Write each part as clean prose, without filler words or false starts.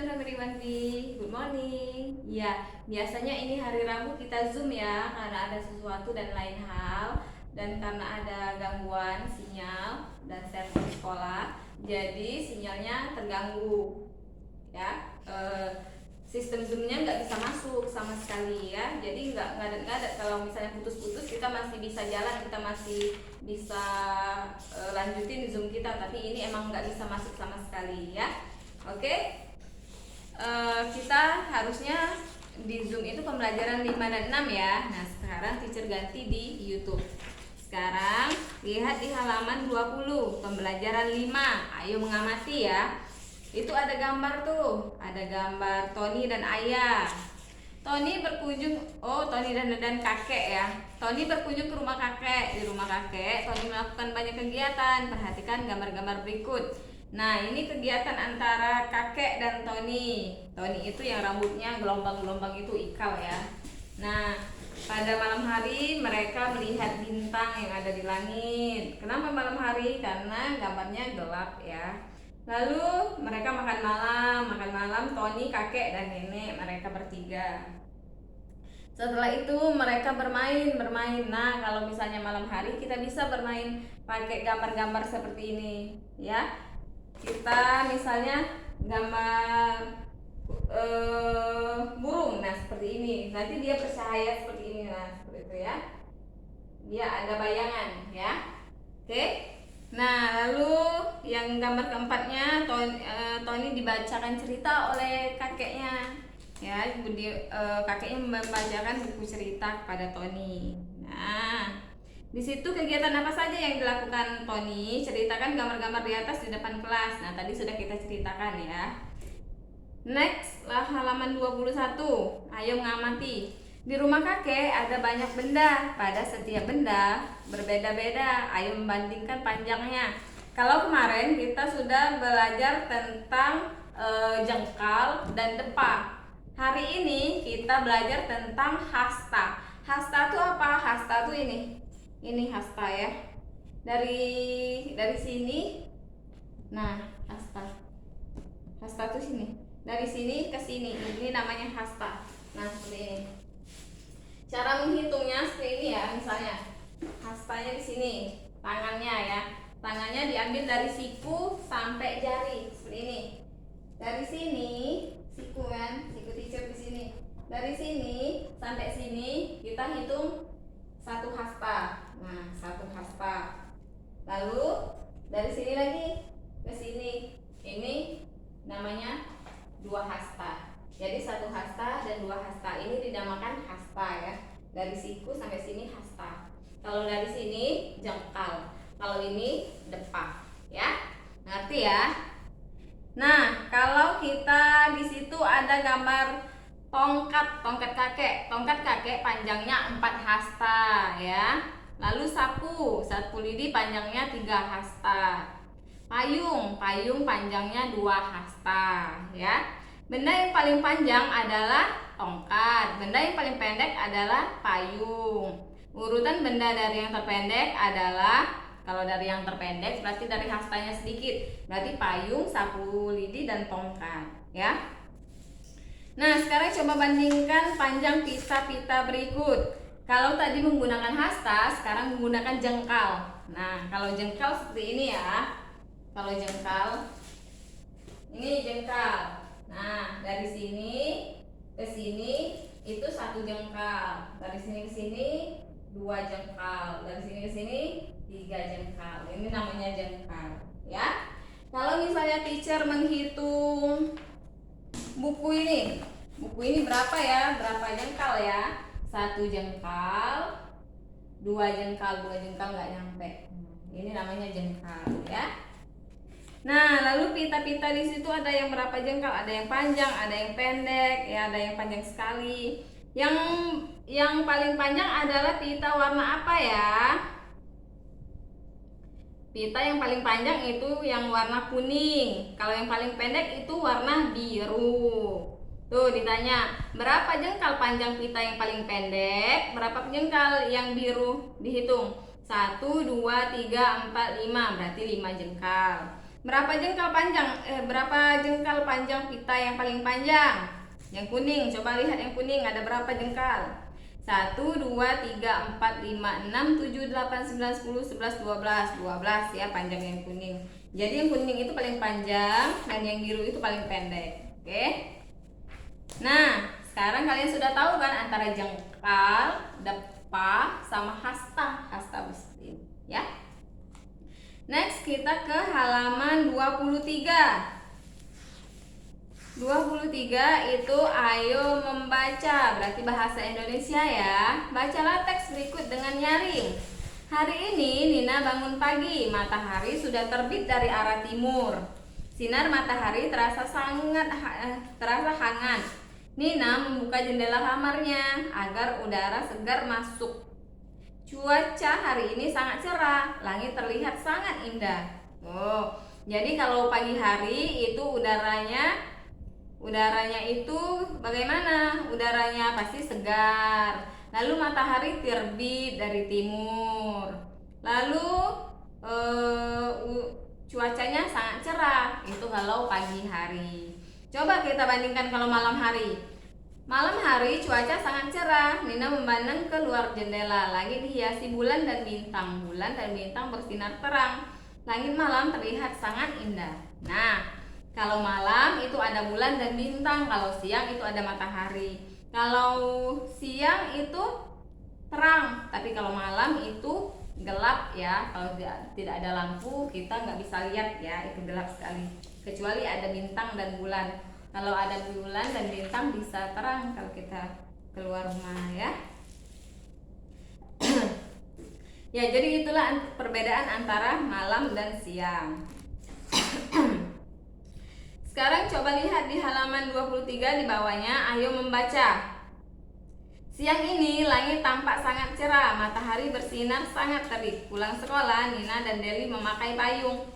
family Wanti, good morning. Ya, biasanya ini hari Rabu kita Zoom ya, karena ada sesuatu dan lain hal, dan karena ada gangguan sinyal dan server sekolah, jadi sinyalnya terganggu. Ya, sistem Zoomnya nggak bisa masuk sama sekali ya. Jadi nggak ada kalau misalnya putus-putus kita masih bisa jalan, kita masih bisa lanjutin Zoom kita, tapi ini emang nggak bisa masuk sama sekali ya. Oke. Kita harusnya di Zoom itu pembelajaran 5 dan 6 ya. Nah, sekarang teacher ganti di YouTube. Sekarang lihat di halaman 20, pembelajaran 5. Ayo mengamati ya. Itu ada gambar tuh, ada gambar Tony dan Ayah. Tony berkunjung, Tony dan kakek ya. Tony berkunjung ke rumah kakek. Di rumah kakek, Tony melakukan banyak kegiatan. Perhatikan gambar-gambar berikut. Nah, ini kegiatan antara kakek dan Tony. Tony itu yang rambutnya gelombang-gelombang itu, ikal ya. Nah, pada malam hari mereka melihat bintang yang ada di langit. Kenapa malam hari? Karena gambarnya gelap ya. Lalu mereka makan malam Tony, kakek, dan nenek, mereka bertiga. Setelah itu mereka bermain. Nah, kalau misalnya malam hari kita bisa bermain pakai gambar-gambar seperti ini ya. Kita misalnya gambar burung, nah seperti ini. Nanti dia bercahaya seperti ini, nah seperti itu ya. Dia ada bayangan ya. Oke. Nah, lalu yang gambar keempatnya, Tony dibacakan cerita oleh kakeknya. Ya, kakeknya membacakan buku cerita kepada Tony. Nah, di situ kegiatan apa saja yang dilakukan Tony? Ceritakan gambar-gambar di atas di depan kelas. Nah, tadi sudah kita ceritakan ya. Next, lah halaman 21. Ayo mengamati. Di rumah kakek ada banyak benda. Pada setiap benda berbeda-beda. Ayo membandingkan panjangnya. Kalau kemarin kita sudah belajar tentang jengkal dan depa. Hari ini kita belajar tentang hasta. Hasta itu apa? Hasta itu ini hasta ya. Dari sini. Nah, hasta. Hasta itu sini. Dari sini ke sini. Ini namanya hasta. Nah, seperti ini. Cara menghitungnya seperti ini ya, misalnya hastanya di sini, tangannya ya. Tangannya diambil dari siku sampai jari seperti ini. Dari sini, siku teacher di sini. Dari sini sampai sini kita hitung satu hasta. Nah, satu hasta. Lalu dari sini lagi ke sini. Ini namanya dua hasta. Jadi satu hasta dan dua hasta ini dinamakan hasta ya. Dari siku sampai sini hasta. Kalau dari sini jengkal. Kalau ini depa, ya. Ngerti ya? Nah, kalau kita di situ ada gambar tongkat kakek. Tongkat kakek panjangnya 4 hasta ya. Lalu sapu lidi panjangnya 3 hasta. Payung panjangnya 2 hasta ya. Benda yang paling panjang adalah tongkat. Benda yang paling pendek adalah payung. Urutan benda dari yang terpendek adalah, kalau dari yang terpendek berarti dari hastanya sedikit. Berarti payung, sapu lidi, dan tongkat ya. Nah, sekarang coba bandingkan panjang pita-pita berikut. Kalau tadi menggunakan hasta, sekarang menggunakan jengkal. Nah, kalau jengkal seperti ini ya. Kalau jengkal, ini jengkal. Nah, dari sini ke sini itu 1 jengkal. Dari sini ke sini 2 jengkal. Dari sini ke sini 3 jengkal. Ini namanya jengkal, ya. Kalau misalnya teacher menghitung buku ini berapa ya? Berapa jengkal ya? 1 jengkal, 2 jengkal nggak nyampe. Ini namanya jengkal, ya. Nah, lalu pita-pita di situ ada yang berapa jengkal? Ada yang panjang, ada yang pendek, ya, ada yang panjang sekali. Yang paling panjang adalah pita warna apa ya? Pita yang paling panjang itu yang warna kuning. Kalau yang paling pendek itu warna biru. Tuh ditanya, berapa jengkal panjang pita yang paling pendek? Berapa jengkal yang biru? Dihitung. 1, 2, 3, 4, 5. Berarti 5 jengkal. Berapa jengkal panjang pita yang paling panjang? Yang kuning, coba lihat yang kuning ada berapa jengkal? 1, 2, 3, 4, 5, 6, 7, 8, 9, 10, 11, 12 ya panjang yang kuning. Jadi yang kuning itu paling panjang dan yang biru itu paling pendek. Oke. Nah, sekarang kalian sudah tahu kan antara jengkal, depa, sama hasta. Hasta bersih, ya. Next kita ke halaman 23. 23 itu ayo membaca, berarti bahasa Indonesia ya. Bacalah teks berikut dengan nyaring. Hari ini Nina bangun pagi, matahari sudah terbit dari arah timur. Sinar matahari terasa hangat. Nina membuka jendela kamarnya agar udara segar masuk. Cuaca hari ini sangat cerah, langit terlihat sangat indah. Oh, jadi kalau pagi hari itu udaranya itu bagaimana? Udaranya pasti segar. Lalu matahari terbit dari timur. Lalu cuacanya sangat cerah. Itu kalau pagi hari. Coba kita bandingkan kalau malam hari. Malam hari cuaca sangat cerah. Nina memandang keluar jendela. Langit dihiasi bulan dan bintang. Bulan dan bintang bersinar terang. Langit malam terlihat sangat indah. Nah, kalau malam itu ada bulan dan bintang, kalau siang itu ada matahari. Kalau siang itu terang, tapi kalau malam itu gelap ya. Kalau tidak ada lampu kita nggak bisa lihat ya, itu gelap sekali. Kecuali ada bintang dan bulan. Kalau ada bulan dan bintang bisa terang kalau kita keluar rumah ya. Ya, jadi itulah perbedaan antara malam dan siang. Sekarang coba lihat di halaman 23 di bawahnya, ayo membaca. Siang ini langit tampak sangat cerah, matahari bersinar sangat terik. Pulang sekolah, Nina dan Deli memakai payung.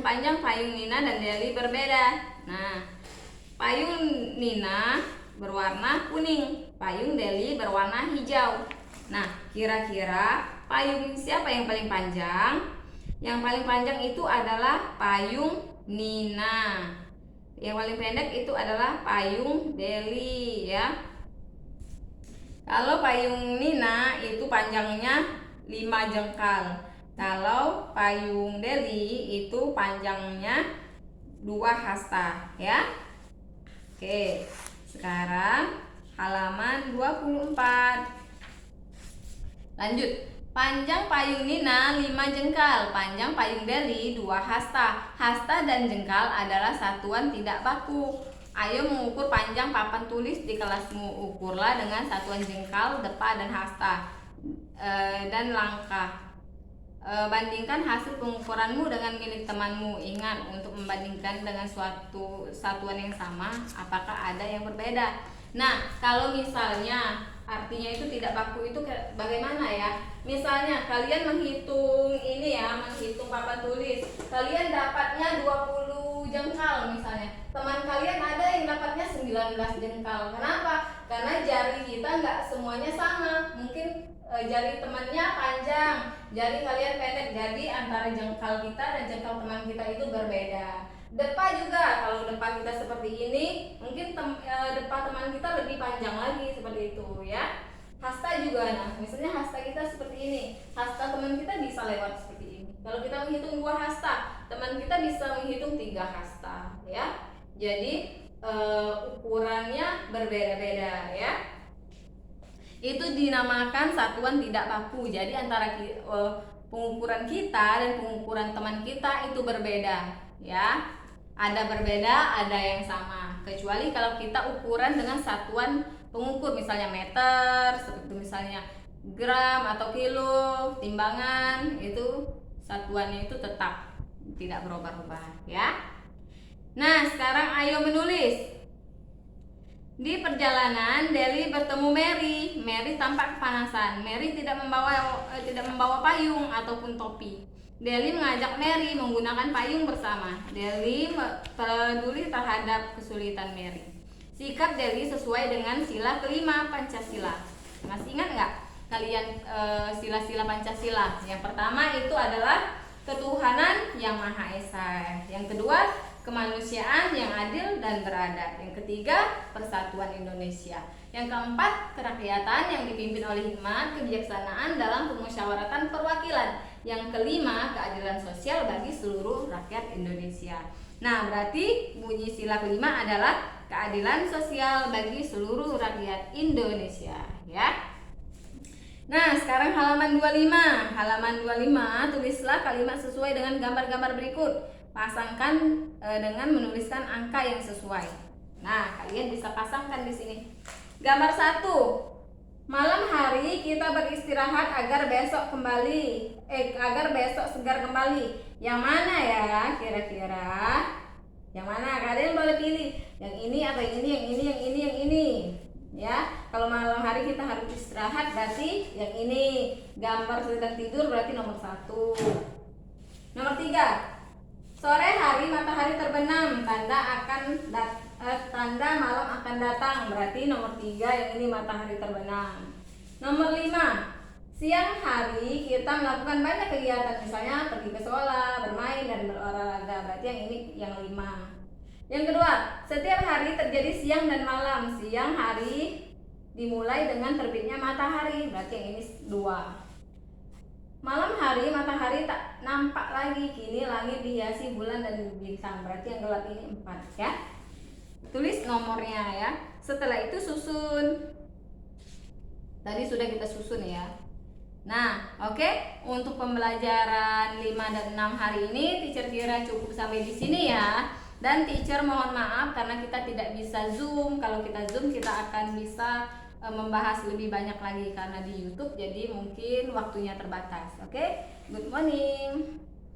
Panjang payung Nina dan Deli berbeda. Nah, payung Nina berwarna kuning, payung Deli berwarna hijau. Nah, kira-kira payung siapa yang paling panjang? Yang paling panjang itu adalah payung Nina. Yang paling pendek itu adalah payung Deli ya. Kalau payung Nina itu panjangnya 5 jengkal. Kalau payung Deli itu panjangnya 2 hasta ya. Oke, sekarang halaman 24. Lanjut. Panjang payung Nina 5 jengkal, panjang payung Deli 2 hasta. Hasta dan jengkal adalah satuan tidak baku. Ayo mengukur panjang papan tulis di kelasmu. Ukurlah dengan satuan jengkal, depa, dan hasta dan langkah. Bandingkan hasil pengukuranmu dengan milik temanmu. Ingat, untuk membandingkan dengan suatu satuan yang sama, apakah ada yang berbeda. Nah, kalau misalnya artinya itu tidak baku itu bagaimana ya? Misalnya kalian menghitung ini ya, menghitung papan tulis. Kalian dapatnya 20 jengkal misalnya. Teman kalian ada yang dapatnya 19 jengkal. Kenapa? Karena jari kita nggak semuanya sama. Mungkin jari temannya panjang, jari kalian pendek. Jadi antara jengkal kita dan jengkal teman kita itu berbeda. Depa juga, kalau depa kita seperti ini, mungkin depa teman kita lebih panjang lagi seperti itu ya. Hasta juga, nah misalnya hasta kita seperti ini, hasta teman kita bisa lewat seperti ini. Kalau kita menghitung 2 hasta, teman kita bisa menghitung 3 hasta ya. Jadi ukurannya berbeda-beda ya. Itu dinamakan satuan tidak baku. Jadi antara pengukuran kita dan pengukuran teman kita itu berbeda ya. Ada berbeda, ada yang sama. Kecuali kalau kita ukuran dengan satuan pengukur, misalnya meter, seperti misalnya gram atau kilo, timbangan, itu satuannya itu tetap tidak berubah-ubah ya. Nah, sekarang ayo menulis. Di perjalanan, Deli bertemu Mary. Mary tampak kepanasan. Mary tidak membawa payung ataupun topi. Deli mengajak Mary menggunakan payung bersama. Deli peduli terhadap kesulitan Mary. Sikap Deli sesuai dengan sila kelima Pancasila. Masih ingat nggak kalian sila-sila Pancasila? Yang pertama itu adalah ketuhanan yang Maha Esa. Yang kedua, kemanusiaan yang adil dan beradab. Yang ketiga, persatuan Indonesia. Yang keempat, kerakyatan yang dipimpin oleh hikmat, kebijaksanaan dalam pemusyawaratan perwakilan. Yang kelima, keadilan sosial bagi seluruh rakyat Indonesia. Nah, berarti bunyi sila kelima adalah keadilan sosial bagi seluruh rakyat Indonesia, ya. Nah, sekarang halaman 25. Halaman 25, tulislah kalimat sesuai dengan gambar-gambar berikut. Pasangkan dengan menuliskan angka yang sesuai. Nah, kalian bisa pasangkan di sini. Gambar 1. Malam hari kita beristirahat agar besok segar kembali. Yang mana ya kira-kira? Yang mana? Kalian boleh pilih. Yang ini atau yang ini, yang ini, yang ini, yang ini. Ya, kalau malam hari kita harus istirahat berarti yang ini. Gambar sedang tidur berarti nomor 1. Nomor 3. Sore hari matahari terbenam, tanda malam akan datang, berarti nomor 3 yang ini matahari terbenam. Nomor 5. Siang hari kita melakukan banyak kegiatan, misalnya pergi ke sekolah, bermain dan berolahraga, berarti yang ini yang 5. Yang kedua, setiap hari terjadi siang dan malam. Siang hari dimulai dengan terbitnya matahari, berarti yang ini 2. Malam hari matahari tak nampak lagi, kini langit dihiasi bulan dan bintang, berarti yang gelap ini 4, ya. Tulis nomornya ya. Setelah itu susun. Tadi sudah kita susun ya. Nah, oke. Untuk pembelajaran 5 dan 6 hari ini teacher kira cukup sampai di sini ya. Dan teacher mohon maaf karena kita tidak bisa Zoom. Kalau kita Zoom kita akan bisa membahas lebih banyak lagi karena di YouTube jadi mungkin waktunya terbatas. Oke? Good morning.